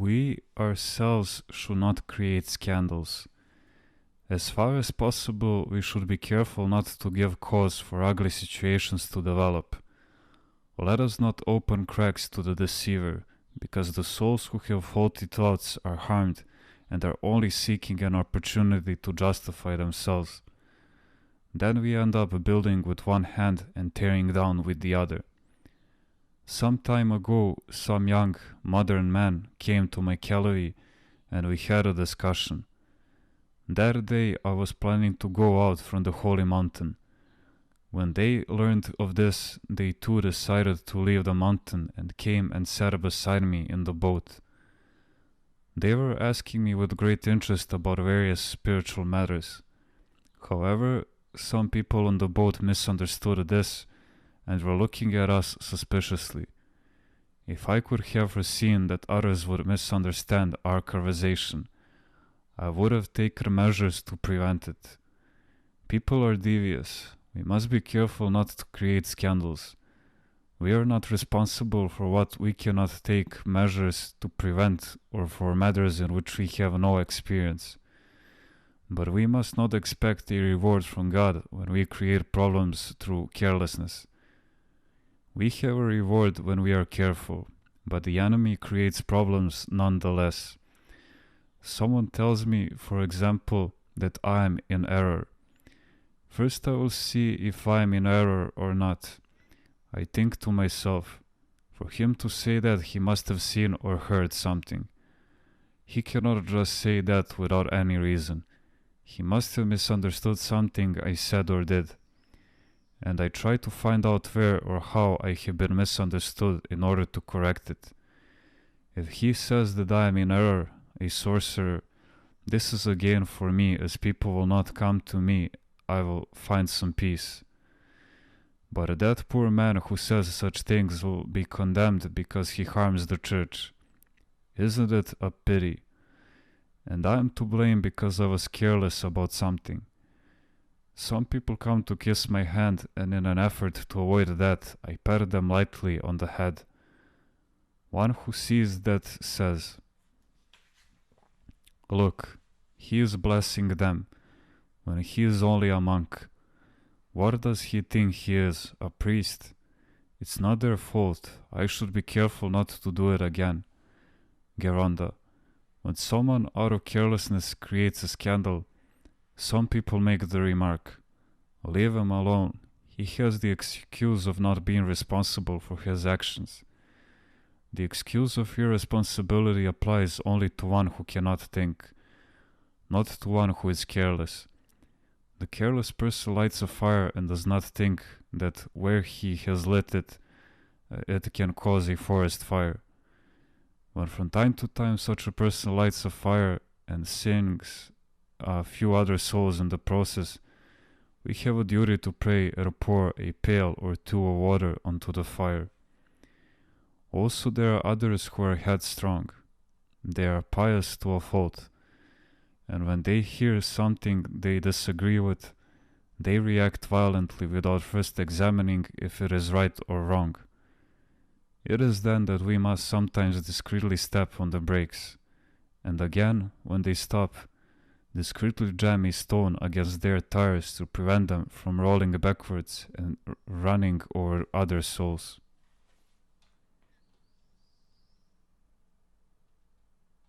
We ourselves should not create scandals. As far as possible, we should be careful not to give cause for ugly situations to develop. Let us not open cracks to the deceiver, because the souls who have faulty thoughts are harmed and are only seeking an opportunity to justify themselves. Then we end up building with one hand and tearing down with the other. Some time ago, some young, modern man came to my gallery and we had a discussion. That day I was planning to go out from the holy mountain. When they learned of this, they too decided to leave the mountain and came and sat beside me in the boat. They were asking me with great interest about various spiritual matters. However, some people on the boat misunderstood this and were looking at us suspiciously. If I could have foreseen that others would misunderstand our conversation, I would have taken measures to prevent it. People are devious. We must be careful not to create scandals. We are not responsible for what we cannot take measures to prevent or for matters in which we have no experience. But we must not expect a reward from God when we create problems through carelessness. We have a reward when we are careful, but the enemy creates problems nonetheless. Someone tells me, for example, that I am in error. First I will see if I am in error or not. I think to myself, for him to say that he must have seen or heard something. He cannot just say that without any reason. He must have misunderstood something I said or did. And I try to find out where or how I have been misunderstood in order to correct it. If he says that I am in error, a sorcerer, this is a gain for me, as people will not come to me. I will find some peace. But that poor man who says such things will be condemned because he harms the church. Isn't it a pity? And I am to blame because I was careless about something. Some people come to kiss my hand, and in an effort to avoid that, I pat them lightly on the head. One who sees that says, "Look, he is blessing them, when he is only a monk. What does he think he is, a priest? It's not their fault. I should be careful not to do it again." Geronda. When someone out of carelessness creates a scandal, some people make the remark, "Leave him alone. He has the excuse of not being responsible for his actions." The excuse of irresponsibility applies only to one who cannot think, not to one who is careless. The careless person lights a fire and does not think that where he has lit it, it can cause a forest fire. When from time to time such a person lights a fire and sings a few other souls in the process, we have a duty to pray and pour a pail or two of water onto the fire. Also there are others who are headstrong. They are pious to a fault, and when they hear something they disagree with, they react violently without first examining if it is right or wrong. It is then that we must sometimes discreetly step on the brakes, and again, when they stop, discreetly jam a stone against their tires to prevent them from rolling backwards and running over other souls.